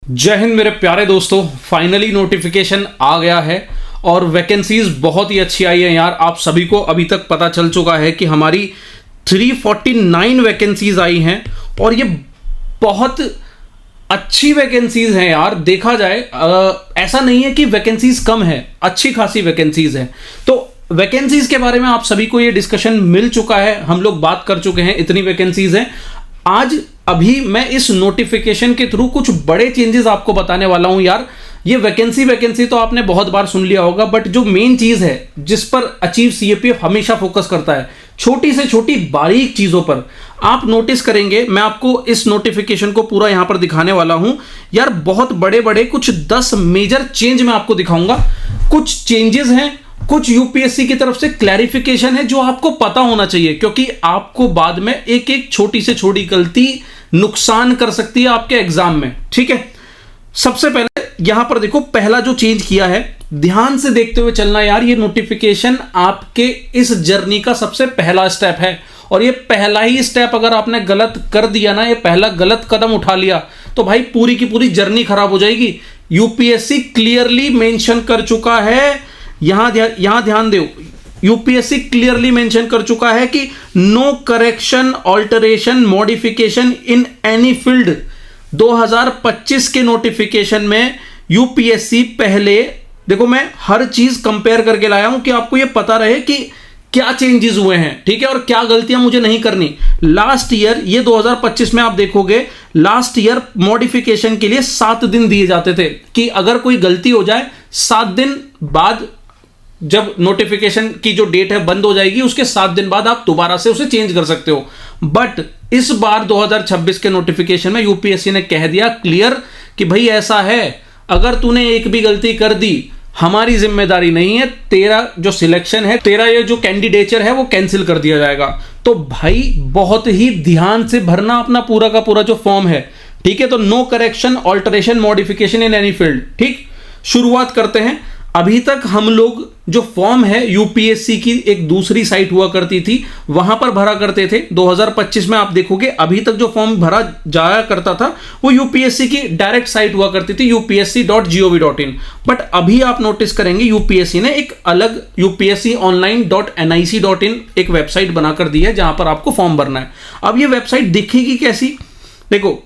जय हिंद मेरे प्यारे दोस्तों, फाइनली नोटिफिकेशन आ गया है और वैकेंसीज बहुत ही अच्छी आई है यार। आप सभी को अभी तक पता चल चुका है कि हमारी 349 वैकेंसीज आई हैं और ये बहुत अच्छी वैकेंसीज हैं यार। देखा जाए ऐसा नहीं है कि वैकेंसीज कम है, अच्छी खासी वैकेंसीज हैं। तो वैकेंसीज के बारे में आप सभी को ये डिस्कशन मिल चुका है, हम लोग बात कर चुके हैं, इतनी वैकेंसीज हैं। आज अभी मैं इस नोटिफिकेशन के थ्रू कुछ बड़े चेंजेस आपको बताने वाला हूं यार। ये वैकेंसी तो आपने बहुत बार सुन लिया होगा, बट जो मेन चीज है जिस पर अचीव सीएपीएफ हमेशा फोकस करता है, छोटी से छोटी बारीक चीजों पर आप नोटिस करेंगे। मैं आपको इस नोटिफिकेशन को पूरा यहां पर दिखाने वाला हूं यार। बहुत बड़े बड़े कुछ 10 मेजर चेंज मैं आपको दिखाऊंगा। कुछ चेंजेस हैं, कुछ यूपीएससी की तरफ से क्लैरिफिकेशन है जो आपको पता होना चाहिए, क्योंकि आपको बाद में एक एक छोटी से छोटी गलती नुकसान कर सकती है आपके एग्जाम में। ठीक है, सबसे पहले यहां पर देखो, पहला जो चेंज किया है, ध्यान से देखते हुए चलना यार। ये नोटिफिकेशन आपके इस जर्नी का सबसे पहला स्टेप है और ये पहला ही स्टेप अगर आपने गलत कर दिया ना, ये पहला गलत कदम उठा लिया तो भाई पूरी की पूरी जर्नी खराब हो जाएगी। यूपीएससी क्लियरली मेंशन कर चुका है, यहां ध्यान दो, यूपीएससी क्लियरली मेंशन कर चुका है कि no correction, alteration, modification in any field. 2025 के नोटिफिकेशन में यूपीएससी पहले, देखो मैं हर चीज कंपेयर करके लाया हूं कि आपको यह पता रहे कि क्या चेंजेस हुए हैं, ठीक है, और क्या गलतियां मुझे नहीं करनी। लास्ट ईयर, ये 2025 में आप देखोगे, लास्ट ईयर मॉडिफिकेशन के लिए 7 दिन दिए जाते थे कि अगर कोई गलती हो जाए 7 दिन बाद, जब नोटिफिकेशन की जो डेट है बंद हो जाएगी, उसके 7 दिन बाद आप दोबारा से उसे चेंज कर सकते हो। बट इस बार 2026 के नोटिफिकेशन में यूपीएससी ने कह दिया क्लियर कि भाई ऐसा है, अगर तूने एक भी गलती कर दी, हमारी जिम्मेदारी नहीं है, तेरा जो सिलेक्शन है, तेरा ये जो कैंडिडेचर है वो कैंसिल कर दिया जाएगा। तो भाई बहुत ही ध्यान से भरना अपना पूरा का पूरा जो फॉर्म है, ठीक है। तो no correction, alteration, modification in any field. ठीक, शुरुआत करते हैं। अभी तक हम लोग जो फॉर्म है, यूपीएससी की एक दूसरी साइट हुआ करती थी, वहां पर भरा करते थे। 2025 में आप देखोगे अभी तक जो फॉर्म भरा जाया करता था वो यूपीएससी की डायरेक्ट साइट हुआ करती थी, upsc.gov.in। बट अभी आप नोटिस करेंगे यूपीएससी ने एक अलग upsconline.nic.in एक वेबसाइट बनाकर दी है जहां पर आपको फॉर्म भरना है। अब ये वेबसाइट दिखेगी कैसी, देखो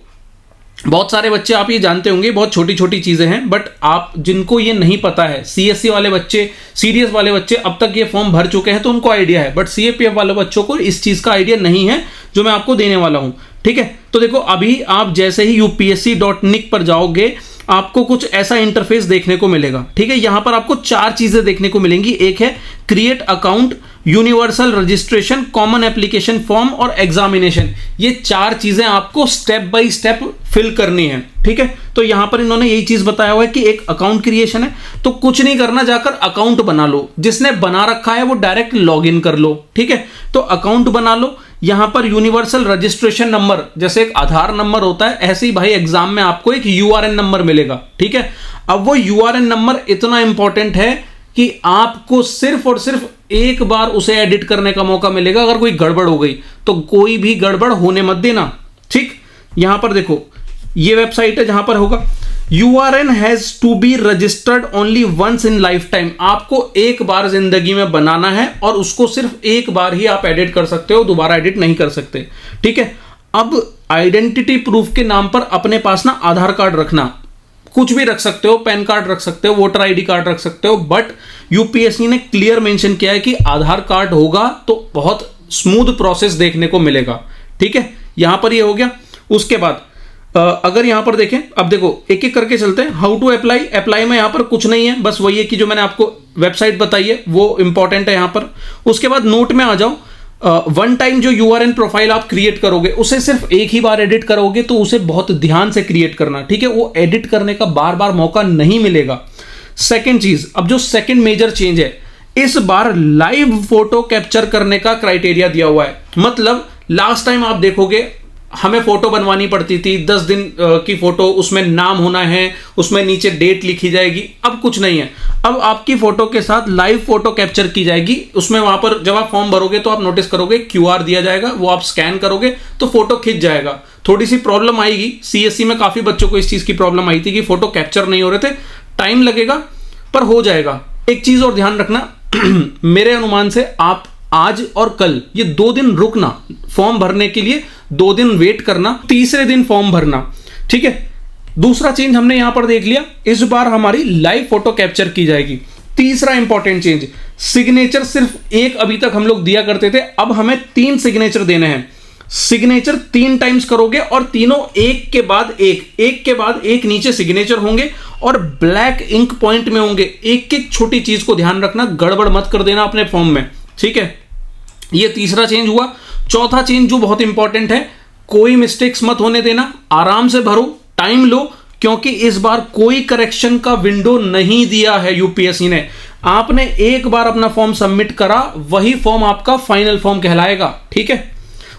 बहुत सारे बच्चे, आप ये जानते होंगे, बहुत छोटी छोटी चीजें हैं, बट आप जिनको ये नहीं पता है, सीएससी वाले बच्चे, सीडीएस वाले बच्चे अब तक ये फॉर्म भर चुके हैं तो उनको आइडिया है, बट सीएपीएफ वाले बच्चों को इस चीज का आइडिया नहीं है जो मैं आपको देने वाला हूं। ठीक है, तो देखो अभी आप जैसे ही upsc.nic पर जाओगे, आपको कुछ ऐसा इंटरफेस देखने को मिलेगा। ठीक है, यहां पर आपको 4 चीजें देखने को मिलेंगी। एक है create account, universal registration, common application form और एग्जामिनेशन। ये 4 चीजें आपको स्टेप बाय स्टेप फिल करनी है। ठीक है, तो यहां पर इन्होंने यही चीज बताया हुआ है कि एक अकाउंट क्रिएशन है, तो कुछ नहीं करना, जाकर अकाउंट बना लो। जिसने बना रखा है वो डायरेक्ट लॉग इन कर लो। ठीक है, तो अकाउंट बना लो। यहां पर यूनिवर्सल रजिस्ट्रेशन नंबर, जैसे एक आधार नंबर होता है, ऐसे ही भाई एग्जाम में आपको एक यूआरएन नंबर मिलेगा। ठीक है, अब वो यूआरएन नंबर इतना इंपॉर्टेंट है कि आपको सिर्फ और सिर्फ एक बार उसे एडिट करने का मौका मिलेगा। अगर कोई गड़बड़ हो गई तो कोई भी गड़बड़ होने मत देना। ठीक, यहां पर देखो ये वेबसाइट है जहां पर होगा URN has to be registered only once in life time. आपको एक बार जिंदगी में बनाना है और उसको सिर्फ एक बार ही आप एडिट कर सकते हो, दोबारा एडिट नहीं कर सकते। ठीक है, अब आइडेंटिटी प्रूफ के नाम पर अपने पास ना आधार कार्ड रखना, कुछ भी रख सकते हो, पैन कार्ड रख सकते हो, वोटर आईडी कार्ड रख सकते हो, बट यूपीएससी ने क्लियर मेंशन किया है कि आधार कार्ड होगा तो बहुत स्मूथ प्रोसेस देखने को मिलेगा। ठीक है, यहां पर ये हो गया। उसके बाद अगर यहां पर देखें, अब देखो एक एक करके चलते हैं। हाउ टू अप्लाई में यहां पर कुछ नहीं है, बस वही है कि जो मैंने आपको वेबसाइट बताई है वो इंपॉर्टेंट है यहां पर। उसके बाद नोट में आ जाओ। वन टाइम जो यूआरएन प्रोफाइल आप क्रिएट करोगे, उसे सिर्फ एक ही बार एडिट करोगे, तो उसे बहुत ध्यान से क्रिएट करना। ठीक है, वो एडिट करने का बार बार मौका नहीं मिलेगा। सेकेंड चीज, अब जो सेकेंड मेजर चेंज है, इस बार लाइव फोटो कैप्चर करने का क्राइटेरिया दिया हुआ है। मतलब लास्ट टाइम आप देखोगे हमें फोटो बनवानी पड़ती थी, 10 दिन की फोटो, उसमें नाम होना है, उसमें नीचे डेट लिखी जाएगी। अब कुछ नहीं है, अब आपकी फोटो के साथ लाइव फोटो कैप्चर की जाएगी। उसमें वहां पर जब आप फॉर्म भरोगे तो आप नोटिस करोगे QR दिया जाएगा, वो आप स्कैन करोगे तो फोटो खिंच जाएगा। थोड़ी सी प्रॉब्लम आएगी, CSC में काफी बच्चों को इस चीज की प्रॉब्लम आई थी कि फोटो कैप्चर नहीं हो रहे थे, टाइम लगेगा पर हो जाएगा। एक चीज और ध्यान रखना, मेरे अनुमान से आप आज और कल ये 2 दिन रुकना, फॉर्म भरने के लिए 2 दिन वेट करना, तीसरे दिन फॉर्म भरना, ठीक है। दूसरा चेंज हमने यहां पर देख लिया, इस बार हमारी लाइव फोटो कैप्चर की जाएगी। तीसरा इंपॉर्टेंट चेंज, सिग्नेचर सिर्फ एक अभी तक हम लोग दिया करते थे, अब हमें 3 सिग्नेचर देने हैं। सिग्नेचर 3 टाइम्स करोगे और तीनों एक के बाद एक नीचे सिग्नेचर होंगे और ब्लैक इंक पॉइंट में होंगे। एक एक छोटी चीज को ध्यान रखना, गड़बड़ मत कर देना अपने फॉर्म में, ठीक है। ये तीसरा चेंज हुआ। चौथा चेंज जो बहुत इंपॉर्टेंट है, कोई मिस्टेक्स मत होने देना, आराम से भरो, टाइम लो, क्योंकि इस बार कोई करेक्शन का विंडो नहीं दिया है यूपीएससी ने। आपने एक बार अपना फॉर्म सबमिट करा, वही फॉर्म आपका फाइनल फॉर्म कहलाएगा, ठीक है।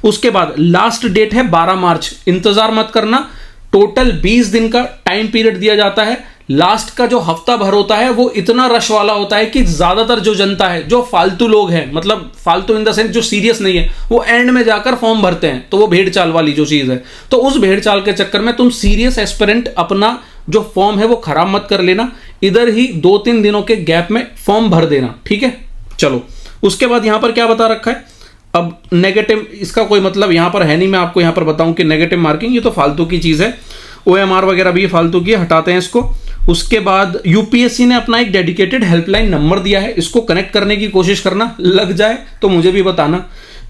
उसके बाद लास्ट डेट है 12 मार्च, इंतजार मत करना। टोटल 20 दिन का टाइम पीरियड दिया जाता है। लास्ट का जो हफ्ता भर होता है वो इतना रश वाला होता है कि ज्यादातर जो जनता है, जो फालतू लोग हैं, मतलब फालतू इन द सेंस जो सीरियस नहीं है, वो एंड में जाकर फॉर्म भरते हैं। तो वो भेड़ चाल वाली जो चीज है, तो उस भेड़ चाल के चक्कर में तुम सीरियस एस्पिरेंट अपना जो फॉर्म है वो खराब मत कर लेना। इधर ही 2-3 दिनों के गैप में फॉर्म भर देना, ठीक है। चलो, उसके बाद यहां पर क्या बता रखा है, अब नेगेटिव, इसका कोई मतलब यहां पर है नहीं, मैं आपको यहां पर बताऊं कि नेगेटिव मार्किंग ये तो फालतू की चीज है, OMR वगैरह भी ये फालतू की है, हटाते हैं इसको। उसके बाद यूपीएससी ने अपना एक डेडिकेटेड हेल्पलाइन नंबर दिया है, इसको कनेक्ट करने की कोशिश करना, लग जाए तो मुझे भी बताना।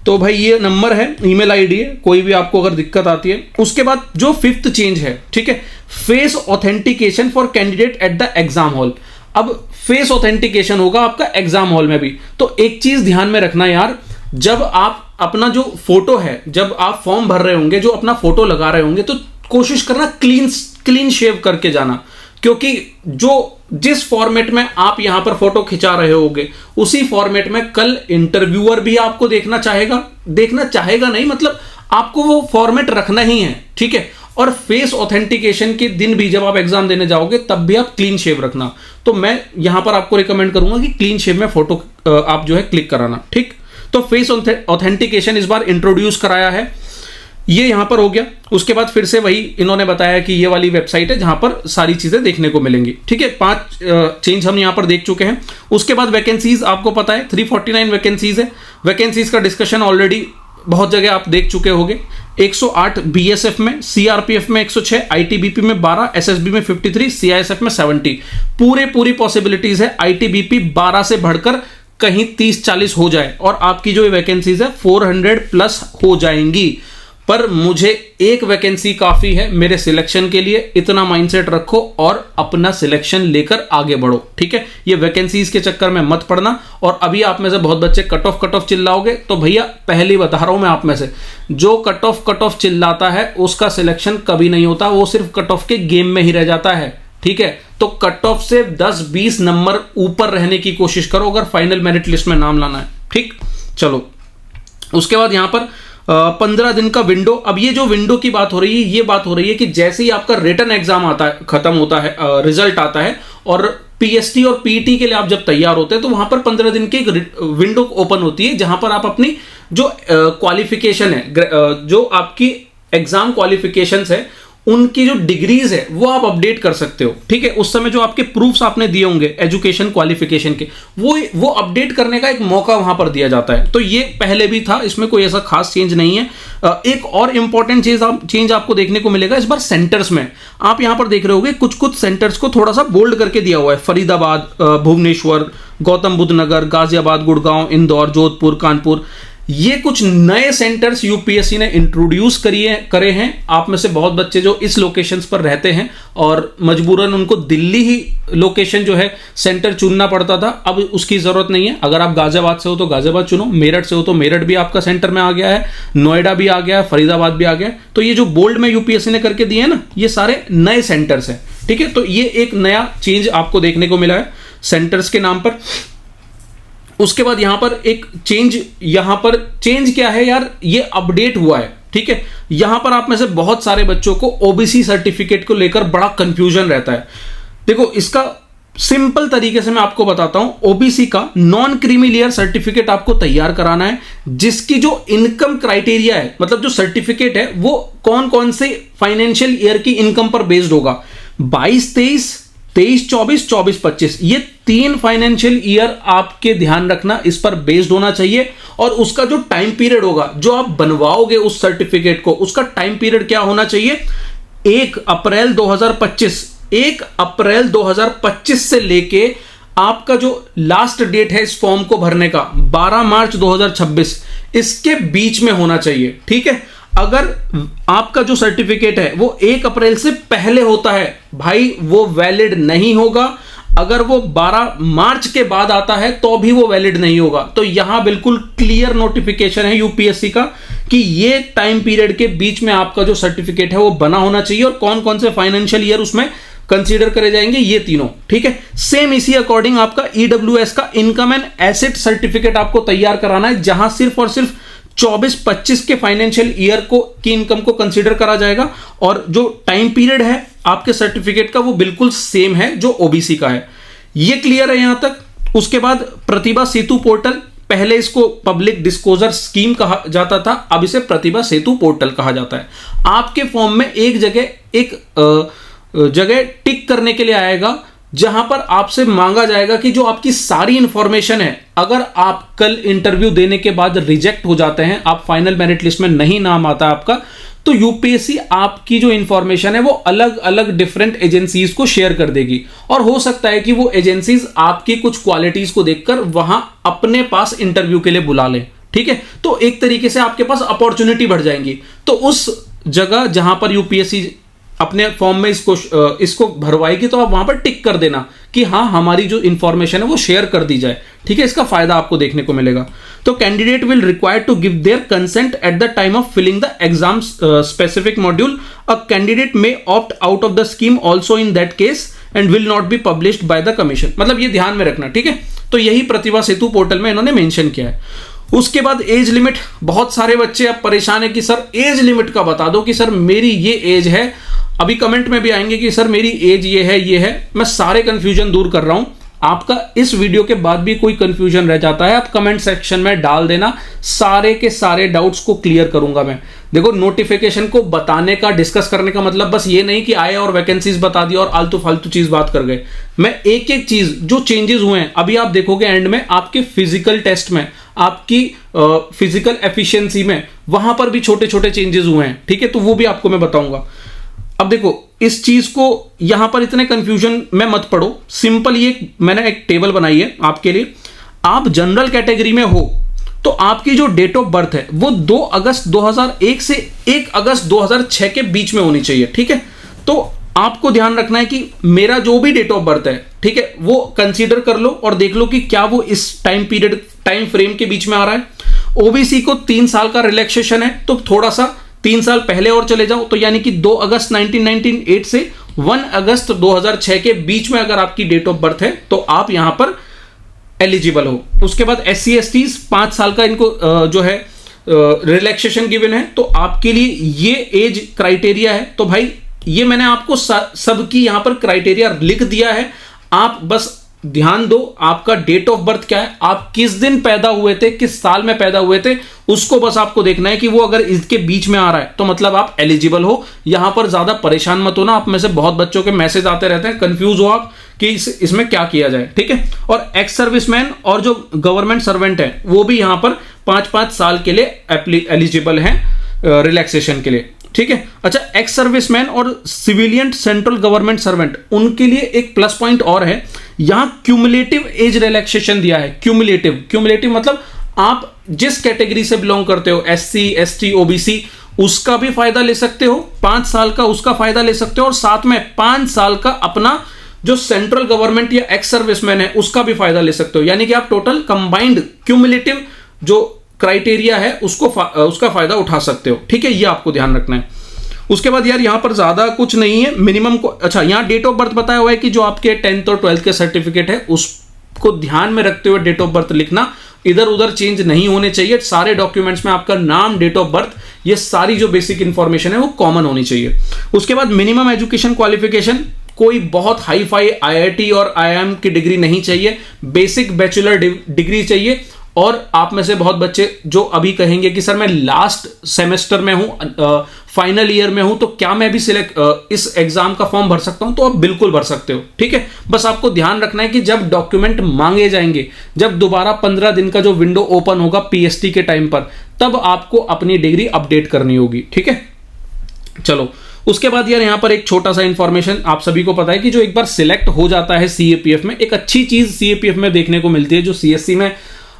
तो भाई ये नंबर है, ईमेल आईडी है, कोई भी आपको अगर दिक्कत आती है। उसके बाद जो 5th चेंज है, ठीक है, face authentication for candidate at the exam hall. अब फेस ऑथेंटिकेशन होगा आपका एग्जाम हॉल में भी। तो एक चीज ध्यान में रखना यार, जब आप अपना जो फोटो है, जब आप फॉर्म भर रहे होंगे, जो अपना फोटो लगा रहे होंगे, तो कोशिश करना क्लीन शेव करके जाना, क्योंकि जिस फॉर्मेट में आप यहां पर फोटो खिंचा रहे होगे, उसी फॉर्मेट में कल इंटरव्यूअर भी आपको देखना चाहेगा नहीं, मतलब आपको वो फॉर्मेट रखना ही है, ठीक है। और फेस ऑथेंटिकेशन के दिन भी जब आप एग्जाम देने जाओगे, तब भी आप क्लीन शेव रखना। तो मैं यहां पर आपको रिकमेंड करूंगा कि क्लीन शेव में फोटो आप जो है क्लिक कराना, ठीक। तो फेस ऑथेंटिकेशन इस बार इंट्रोड्यूस कराया है, ये यहां पर हो गया। उसके बाद फिर से वही इन्होंने बताया कि ये वाली वेबसाइट है जहां पर सारी चीजें देखने को मिलेंगी, ठीक है। 5 चेंज हम यहां पर देख चुके हैं। उसके बाद वैकेंसीज आपको पता है 349 वैकेंसीज है। वैकेंसीज का डिस्कशन ऑलरेडी बहुत जगह आप देख चुके होंगे। 108 बीएसएफ में, सीआरपीएफ में 106, आईटीबीपी में 12, एसएसबी में 53, सीआईएसएफ में 70। पूरी पॉसिबिलिटीज है आईटीबीपी 12 से बढ़कर कहीं 30-40 हो जाए और आपकी जो वैकेंसीज है 400 प्लस हो जाएंगी। पर मुझे एक वैकेंसी काफी है मेरे सिलेक्शन के लिए, इतना माइंडसेट रखो और अपना सिलेक्शन लेकर आगे बढ़ो, ठीक है। ये वैकेंसीज के चक्कर में मत पड़ना। और अभी आप में से बहुत बच्चे कट ऑफ चिल्लाओगे, तो भैया पहले बता रहा हूं मैं आप में से, जो कट ऑफ चिल्लाता है उसका सिलेक्शन कभी नहीं होता, वो सिर्फ कट ऑफ के गेम में ही रह जाता है, ठीक है। तो कट ऑफ से 10-20 नंबर ऊपर रहने की कोशिश करो अगर फाइनल मेरिट लिस्ट में नाम लाना है, ठीक। चलो, उसके बाद यहां पर 15 दिन का विंडो। अब ये जो विंडो की बात हो रही है, ये बात हो रही है कि जैसे ही आपका रिटन एग्जाम आता है, खत्म होता है, रिजल्ट आता है, और पीएसटी और पीटी के लिए आप जब तैयार होते हैं, तो वहां पर 15 दिन की एक विंडो ओपन होती है, जहां पर आप अपनी जो क्वालिफिकेशन है, जो आपकी एग्जाम क्वालिफिकेशंस है, उनकी जो डिग्रीज है वो आप अपडेट कर सकते हो, ठीक है। उस समय जो आपके प्रूफ्स आपने दिए होंगे एजुकेशन क्वालिफिकेशन के, वो अपडेट करने का एक मौका वहां पर दिया जाता है। तो ये पहले भी था, इसमें कोई ऐसा खास चेंज नहीं है। एक और इंपॉर्टेंट चेंज आपको देखने को मिलेगा इस बार सेंटर्स में। आप यहां पर देख रहे होंगे कुछ सेंटर्स को थोड़ा सा बोल्ड करके दिया हुआ है। फरीदाबाद, भुवनेश्वर, गौतम बुद्ध नगर, गाजियाबाद, गुड़गांव, इंदौर, जोधपुर, कानपुर, ये कुछ नए सेंटर्स यूपीएससी ने इंट्रोड्यूस करे हैं। आप में से बहुत बच्चे जो इस लोकेशंस पर रहते हैं और मजबूरन उनको दिल्ली ही लोकेशन जो है सेंटर चुनना पड़ता था, अब उसकी जरूरत नहीं है। अगर आप गाजियाबाद से हो तो गाजियाबाद चुनो, मेरठ से हो तो मेरठ भी आपका सेंटर में आ गया है, नोएडा भी आ गया है, फरीदाबाद भी आ गया है। तो ये जो बोल्ड में यूपीएससी ने करके दिए हैं ना, ये सारे नए सेंटर्स हैं, ठीक है। तो ये एक नया चेंज आपको देखने को मिला है सेंटर्स के नाम पर। उसके बाद यहां पर एक चेंज, यहां पर चेंज क्या है यार, ये अपडेट हुआ है, ठीक है। यहां पर आप में से बहुत सारे बच्चों को ओबीसी सर्टिफिकेट को लेकर बड़ा कंफ्यूजन रहता है। देखो, इसका सिंपल तरीके से मैं आपको बताता हूं। ओबीसी का नॉन क्रीमी लेयर सर्टिफिकेट आपको तैयार कराना है, जिसकी जो इनकम क्राइटेरिया है, मतलब जो सर्टिफिकेट है वो कौन कौन से फाइनेंशियल ईयर की इनकम पर बेस्ड होगा। 22-23, 23-24, 24-25, ये 3 फाइनेंशियल ईयर आपके ध्यान रखना, इस पर बेस्ड होना चाहिए। और उसका जो टाइम पीरियड होगा, जो आप बनवाओगे उस सर्टिफिकेट को, उसका टाइम पीरियड क्या होना चाहिए। 1 अप्रैल 2025 से लेके आपका जो लास्ट डेट है इस फॉर्म को भरने का 12 मार्च 2026, इसके बीच में होना चाहिए, ठीक है। अगर आपका जो सर्टिफिकेट है वो 1 अप्रैल से पहले होता है भाई, वो वैलिड नहीं होगा। अगर वो 12 मार्च के बाद आता है तो भी वो वैलिड नहीं होगा। तो यहां बिल्कुल क्लियर नोटिफिकेशन है यूपीएससी का कि ये टाइम पीरियड के बीच में आपका जो सर्टिफिकेट है वो बना होना चाहिए, और कौन कौन से फाइनेंशियल ईयर उसमें कंसीडर करे जाएंगे, ये तीनों, ठीक है। सेम इसी अकॉर्डिंग आपका ईडब्ल्यूएस का इनकम एंड एसेट सर्टिफिकेट आपको तैयार कराना है, जहां सिर्फ और सिर्फ 24-25 के फाइनेंशियल ईयर को की इनकम को कंसीडर करा जाएगा, और जो टाइम पीरियड है आपके सर्टिफिकेट का वो बिल्कुल सेम है जो ओबीसी का है। ये क्लियर है यहां तक। उसके बाद प्रतिभा सेतु पोर्टल, पहले इसको पब्लिक डिस्क्लोजर स्कीम कहा जाता था, अब इसे प्रतिभा सेतु पोर्टल कहा जाता है। आपके फॉर्म में एक जगह टिक करने के लिए आएगा, जहां पर आपसे मांगा जाएगा कि जो आपकी सारी इंफॉर्मेशन है, अगर आप कल इंटरव्यू देने के बाद रिजेक्ट हो जाते हैं, आप फाइनल मेरिट लिस्ट में नहीं नाम आता आपका, तो यूपीएससी आपकी जो इंफॉर्मेशन है वो अलग अलग डिफरेंट एजेंसीज को शेयर कर देगी, और हो सकता है कि वो एजेंसीज आपकी कुछ क्वालिटीज को देखकर वहां अपने पास इंटरव्यू के लिए बुला लें, ठीक है। तो एक तरीके से आपके पास अपॉर्चुनिटी बढ़ जाएंगी। तो उस जगह जहां पर यूपीएससी अपने फॉर्म में इसको भरवाएगी, तो आप वहां पर टिक कर देना कि हाँ, हमारी जो इंफॉर्मेशन है वो शेयर कर दी जाए, ठीक है। इसका फायदा आपको देखने को मिलेगा। तो candidate will require to give their consent at the time of filling the exam specific module. A candidate may opt out of the scheme also in that case and will not be published by the commission. मतलब ये ध्यान में रखना, ठीक है। तो यही प्रतिभा सेतु portal में इन्होंने मेंशन किया है। उसके बाद एज लिमिट, बहुत सारे बच्चे अब परेशान है कि सर एज लिमिट का बता दो कि सर मेरी ये एज है। अभी कमेंट में भी आएंगे कि सर मेरी एज ये है। मैं सारे कंफ्यूजन दूर कर रहा हूं। आपका इस वीडियो के बाद भी कोई कंफ्यूजन रह जाता है, आप कमेंट सेक्शन में डाल देना, सारे के सारे डाउट्स को क्लियर करूंगा मैं। देखो, नोटिफिकेशन को बताने का, डिस्कस करने का मतलब बस ये नहीं कि आए और वैकेंसीज बता दिया और आलतू फालतू चीज बात कर गए। मैं एक एक चीज जो चेंजेस हुए हैं, अभी आप देखोगे एंड में आपके फिजिकल टेस्ट में, आपकी फिजिकल एफिशिएंसी में, वहां पर भी छोटे छोटे चेंजेस हुए हैं, ठीक है। तो वो भी आपको मैं बताऊंगा। अब देखो, इस चीज को यहां पर इतने कंफ्यूजन में मत पड़ो। सिंपल ये मैंने एक टेबल बनाई है आपके लिए। आप जनरल कैटेगरी में हो तो आपकी जो डेट ऑफ बर्थ है वो 2 अगस्त 2001 से 1 अगस्त 2006 के बीच में होनी चाहिए, ठीक है। तो आपको ध्यान रखना है कि मेरा जो भी डेट ऑफ बर्थ है, ठीक है, वो कंसीडर कर लो और देख लो कि क्या वो इस टाइम फ्रेम के बीच में आ रहा है। ओबीसी को 3 साल का रिलैक्सेशन है, तो थोड़ा सा 3 साल पहले और चले जाओ, तो यानी कि 2 अगस्त 1998 से 1 अगस्त 2006 के बीच में अगर आपकी डेट ऑफ बर्थ है तो आप यहां पर एलिजिबल हो। उसके बाद SC STs 5 साल का इनको जो है रिलैक्सेशन गिवन है, तो आपके लिए ये एज क्राइटेरिया है। तो भाई ये मैंने आपको सबकी यहां पर क्राइटेरिया लिख दिया है, आप बस ध्यान दो आपका डेट ऑफ बर्थ क्या है, आप किस दिन पैदा हुए थे, किस साल में पैदा हुए थे, उसको बस आपको देखना है कि वो अगर इसके बीच में आ रहा है तो मतलब आप एलिजिबल हो। यहां पर ज्यादा परेशान मत होना। आप में से बहुत बच्चों के मैसेज आते रहते हैं, कंफ्यूज हो आप कि इसमें क्या किया जाए, ठीक है। और एक्स सर्विसमैन और जो गवर्नमेंट सर्वेंट है वो भी यहां पर 5-5 साल के लिए एलिजिबल हैं रिलैक्सेशन के लिए, ठीक है। अच्छा, एक्स सर्विसमैन और सिविलियन सेंट्रल गवर्नमेंट सर्वेंट, उनके लिए एक प्लस पॉइंट और है, यहां क्यूमुलेटिव एज रिलैक्सेशन दिया है। क्यूमुलेटिव मतलब आप जिस कैटेगरी से बिलोंग करते हो, SC ST OBC, उसका भी फायदा ले सकते हो, 5 साल का उसका फायदा ले सकते हो, और साथ में 5 साल का अपना जो सेंट्रल गवर्नमेंट या एक्स सर्विसमैन है उसका भी फायदा ले सकते हो। यानी कि आप टोटल कंबाइंड क्यूमुलेटिव जो क्राइटेरिया है उसका फायदा उठा सकते हो, ठीक है। ये आपको ध्यान रखना है। उसके बाद यार यहां पर ज्यादा कुछ नहीं है, मिनिमम को, अच्छा यहां डेट ऑफ बर्थ बताया हुआ है कि जो आपके 10th और 12th के सर्टिफिकेट है उसको ध्यान में रखते हुए डेट ऑफ बर्थ लिखना, इधर उधर चेंज नहीं होने चाहिए। सारे डॉक्यूमेंट्स में आपका नाम, डेट ऑफ बर्थ, ये सारी जो बेसिक इंफॉर्मेशन है वो कॉमन होनी चाहिए। उसके बाद मिनिमम एजुकेशन क्वालिफिकेशन, कोई बहुत हाई फाई आईआईटी और आईआईएम की डिग्री नहीं चाहिए, बेसिक बैचलर डिग्री चाहिए। और आप में से बहुत बच्चे जो अभी कहेंगे कि सर मैं लास्ट सेमेस्टर में हूं, फाइनल ईयर में हूं, तो क्या मैं भी इस एग्जाम का फॉर्म भर सकता हूं? तो आप बिल्कुल भर सकते हो, ठीक है। बस आपको ध्यान रखना है कि जब डॉक्यूमेंट मांगे जाएंगे, जब दोबारा 15 दिन का जो विंडो ओपन होगा पीएसटी के टाइम पर, तब आपको अपनी डिग्री अपडेट करनी होगी, ठीक है। चलो, उसके बाद यार यहाँ पर एक छोटा सा इंफॉर्मेशन, आप सभी को पता है कि जो एक बार सिलेक्ट हो जाता है सीएपीएफ में, एक अच्छी चीज सीएपीएफ में देखने को मिलती है जो सीएससी में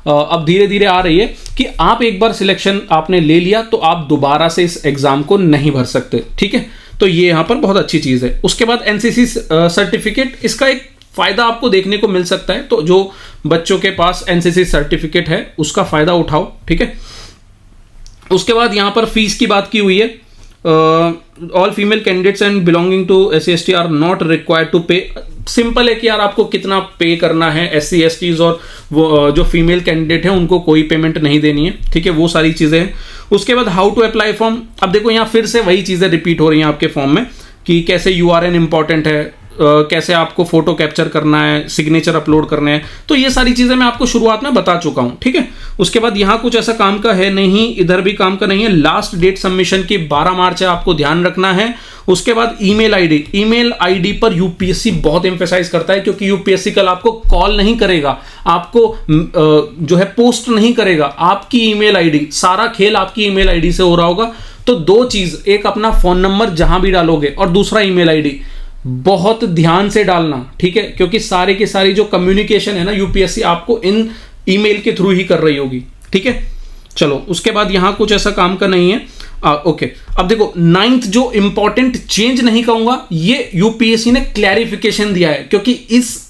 अब धीरे धीरे आ रही है, कि आप एक बार सिलेक्शन आपने ले लिया तो आप दोबारा से इस एग्जाम को नहीं भर सकते, ठीक है। तो ये यहाँ पर बहुत अच्छी चीज है। उसके बाद एनसीसी सर्टिफिकेट, इसका एक फायदा आपको देखने को मिल सकता है, तो जो बच्चों के पास एनसीसी सर्टिफिकेट है उसका फायदा उठाओ, ठीक है। उसके बाद यहाँ पर फीस की बात की हुई है। All female candidates and belonging to SC/ST are not required to pay. Simple है कि यार आपको कितना पे करना है, SC/STs और वो जो फीमेल कैंडिडेट है उनको कोई पेमेंट नहीं देनी है, ठीक है, वो सारी चीजें हैं। उसके बाद हाउ टू अप्लाई फॉर्म, अब देखो यहाँ फिर से वही चीजें रिपीट हो रही हैं आपके फॉर्म में, कि कैसे URN इंपॉर्टेंट है, कैसे आपको फोटो कैप्चर करना है, सिग्नेचर अपलोड करने हैं, तो ये सारी चीजें मैं आपको शुरुआत में बता चुका हूं, ठीक है। उसके बाद यहाँ कुछ ऐसा काम का है नहीं, इधर भी काम का नहीं है। लास्ट डेट सबमिशन की 12 मार्च है, आपको ध्यान रखना है। उसके बाद ईमेल आईडी पर यूपीएससी बहुत एम्फेसाइज करता है, क्योंकि यूपीएससी कल आपको कॉल नहीं करेगा, आपको जो है पोस्ट नहीं करेगा, आपकी ईमेल आईडी, सारा खेल आपकी ईमेल आईडी से हो रहा होगा। तो दो चीज, एक अपना फोन नंबर जहां भी डालोगे और दूसरा ईमेल आईडी, बहुत ध्यान से डालना, ठीक है, क्योंकि सारे की सारी जो कम्युनिकेशन है ना यूपीएससी आपको इन ईमेल के थ्रू ही कर रही होगी, ठीक है। चलो, उसके बाद यहां कुछ ऐसा काम का नहीं है। ओके, अब देखो 9th जो इंपॉर्टेंट चेंज नहीं कहूंगा, ये यूपीएससी ने क्लैरिफिकेशन दिया है, क्योंकि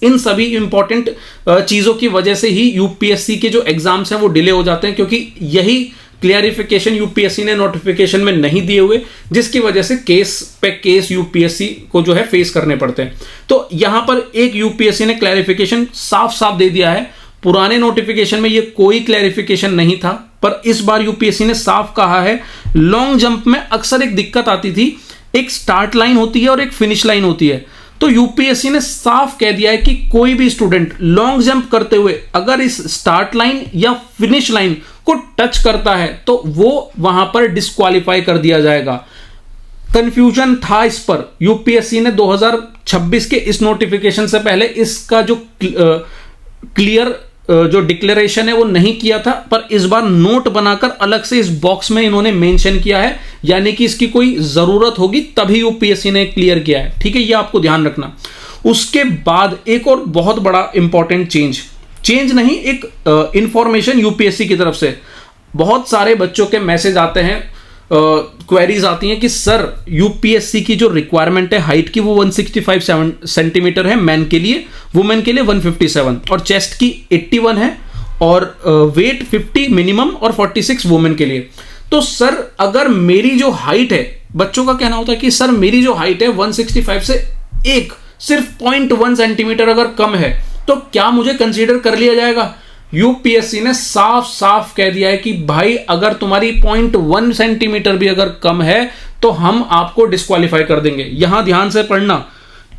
इन सभी इंपॉर्टेंट चीजों की वजह से ही यूपीएससी के जो एग्जाम्स हैं वो डिले हो जाते हैं, क्योंकि यही क्लियरिफिकेशन यूपीएससी ने नोटिफिकेशन में नहीं दिए हुए, जिसकी वजह से केस पे केस यूपीएससी को जो है फेस करने पड़ते हैं। तो यहां पर एक यूपीएससी ने क्लैरिफिकेशन साफ साफ दे दिया है। पुराने नोटिफिकेशन में ये कोई क्लैरिफिकेशन नहीं था, पर इस बार यूपीएससी ने साफ कहा है। लॉन्ग जंप में अक्सर एक दिक्कत आती थी, एक स्टार्ट लाइन होती है और एक फिनिश लाइन होती है, तो यूपीएससी ने साफ कह दिया है कि कोई भी स्टूडेंट लॉन्ग जंप करते हुए अगर इस स्टार्ट लाइन या फिनिश लाइन को टच करता है तो वो वहां पर डिस्क्वालीफाई कर दिया जाएगा। कंफ्यूजन था इस पर, यूपीएससी ने 2026 के इस नोटिफिकेशन से पहले इसका जो क्लियर जो डिक्लेरेशन है वो नहीं किया था, पर इस बार नोट बनाकर अलग से इस बॉक्स में इन्होंने मेंशन किया है, यानी कि इसकी कोई जरूरत होगी तभी यूपीएससी ने क्लियर किया है, ठीक है, ये आपको ध्यान रखना। उसके बाद एक और बहुत बड़ा इंपॉर्टेंट चेंज नहीं, एक इंफॉर्मेशन यूपीएससी की तरफ से बहुत सारे बच्चों के मैसेज आते हैं, क्वेरीज आती हैं कि सर यूपीएससी की जो रिक्वायरमेंट है हाइट की वो 165 सेंटीमीटर है मैन के लिए, वुमेन के लिए 157, और चेस्ट की 81 है, और वेट 50 मिनिमम और 46 वुमेन के लिए। तो सर अगर मेरी जो हाइट है, बच्चों का कहना होता है कि सर मेरी जो हाइट है 165 से सिर्फ 0.1 सेंटीमीटर अगर कम है तो क्या मुझे कंसीडर कर लिया जाएगा? यूपीएससी ने साफ साफ कह दिया है कि भाई अगर तुम्हारी 0.1 सेंटीमीटर भी अगर कम है तो हम आपको डिस्क्वालीफाई कर देंगे। यहां ध्यान से पढ़ना,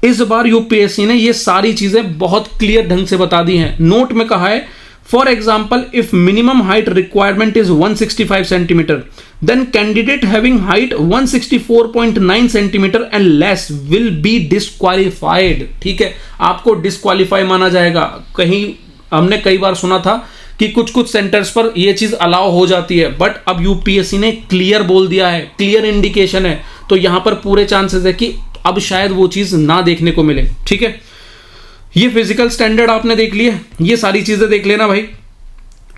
इस बार यूपीएससी ने ये सारी चीजें बहुत क्लियर ढंग से बता दी हैं। नोट में कहा है, for example if minimum height requirement is 165 centimetre then candidate having height 164.9 centimetre and less will be disqualified. ठीक है, आपको डिस्क्वालीफाई माना जाएगा। कहीं हमने कई बार सुना था कि कुछ सेंटर्स पर यह चीज अलाउ हो जाती है, बट अब यूपीएससी ने क्लियर बोल दिया है, क्लियर इंडिकेशन है, तो यहां पर पूरे चांसेस है कि अब शायद वो चीज ना देखने को मिले। ठीक है, ये फिजिकल स्टैंडर्ड आपने देख लिया, ये सारी चीजें देख लेना भाई।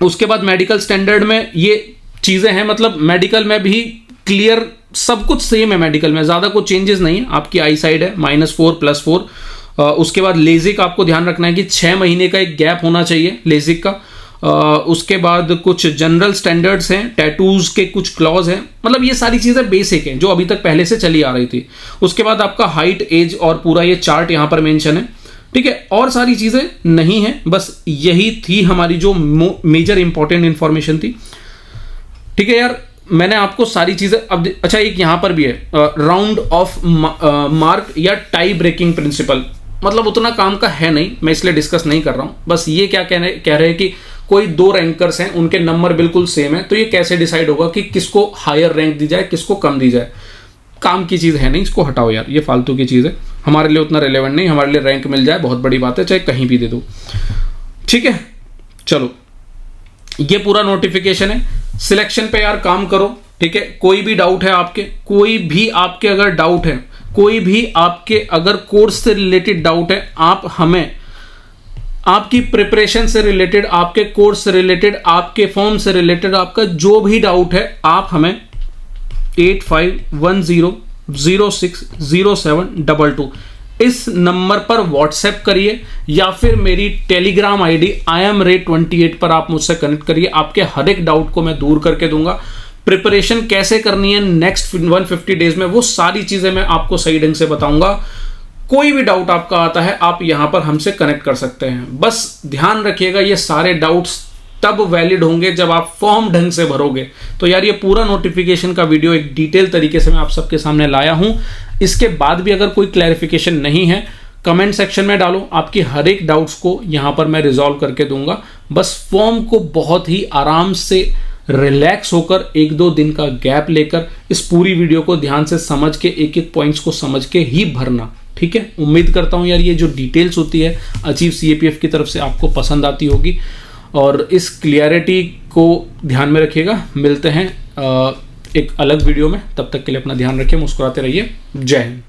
उसके बाद मेडिकल स्टैंडर्ड में ये चीजें हैं, मतलब मेडिकल में भी क्लियर सब कुछ सेम है, मेडिकल में ज्यादा कुछ चेंजेस नहीं है। आपकी आई साइड है -4 +4। उसके बाद लेजिक आपको ध्यान रखना है कि 6 महीने का एक गैप होना चाहिए लेजिक का। उसके बाद कुछ जनरल स्टैंडर्ड्स हैं, टैटूज के कुछ क्लॉज हैं, मतलब ये सारी चीजें बेसिक हैं जो अभी तक पहले से चली आ रही थी। उसके बाद आपका हाइट, एज और पूरा ये चार्ट यहां पर मेंशन है। ठीक है, और सारी चीजें नहीं है, बस यही थी हमारी जो मेजर इंपॉर्टेंट इंफॉर्मेशन थी। ठीक है यार, मैंने आपको सारी चीजें अब अच्छा एक यहां पर भी है राउंड ऑफ मार्क या टाई ब्रेकिंग प्रिंसिपल, मतलब उतना काम का है नहीं, मैं इसलिए डिस्कस नहीं कर रहा हूं। बस ये क्या कह रहे हैं कि कोई दो रैंकर्स हैं, उनके नंबर बिल्कुल सेम है, तो ये कैसे डिसाइड होगा कि किसको हायर रैंक दी जाए, किसको कम दी जाए। काम की चीज है नहीं, इसको हटाओ यार, ये फालतू की चीज है, हमारे लिए उतना रिलेवेंट नहीं। हमारे लिए रैंक मिल जाए बहुत बड़ी बात है, चाहे कहीं भी दे दो। ठीक है, चलो ये पूरा नोटिफिकेशन है। सिलेक्शन पे यार काम करो। ठीक है, कोई भी डाउट है आपके, कोई भी आपके अगर डाउट है, कोई भी आपके अगर कोर्स से रिलेटेड डाउट है, आप हमें आपकी प्रिपरेशन से रिलेटेड, आपके कोर्स से रिलेटेड, आपके फॉर्म से रिलेटेड, आपका जो भी डाउट है, आप हमें 8510060722 इस नंबर पर व्हाट्सएप करिए, या फिर मेरी टेलीग्राम आईडी IamRay28 पर आप मुझसे कनेक्ट करिए। आपके हर एक डाउट को मैं दूर करके दूंगा। प्रिपरेशन कैसे करनी है नेक्स्ट 150 डेज में, वो सारी चीजें मैं आपको सही ढंग से बताऊंगा। कोई भी डाउट आपका आता है, आप यहां पर हमसे कनेक्ट कर सकते हैं। बस ध्यान रखिएगा, ये सारे डाउट्स तब वैलिड होंगे जब आप फॉर्म ढंग से भरोगे। तो यार ये पूरा नोटिफिकेशन का वीडियो एक डिटेल तरीके से मैं आप सबके सामने लाया हूं। इसके बाद भी अगर कोई क्लैरिफिकेशन नहीं है, कमेंट सेक्शन में डालो, आपकी हर एक डाउट्स को यहां पर मैं रिजॉल्व करके दूंगा। बस फॉर्म को बहुत ही आराम से रिलैक्स होकर 1-2 दिन का गैप लेकर इस पूरी वीडियो को ध्यान से समझ के, एक एक पॉइंट्स को समझ के ही भरना। ठीक है, उम्मीद करता हूं यार ये जो डिटेल्स होती है अचीव CAPF की तरफ से आपको पसंद आती होगी, और इस क्लियरिटी को ध्यान में रखिएगा। मिलते हैं एक अलग वीडियो में, तब तक के लिए अपना ध्यान रखिए, मुस्कुराते रहिए। जय हिंद।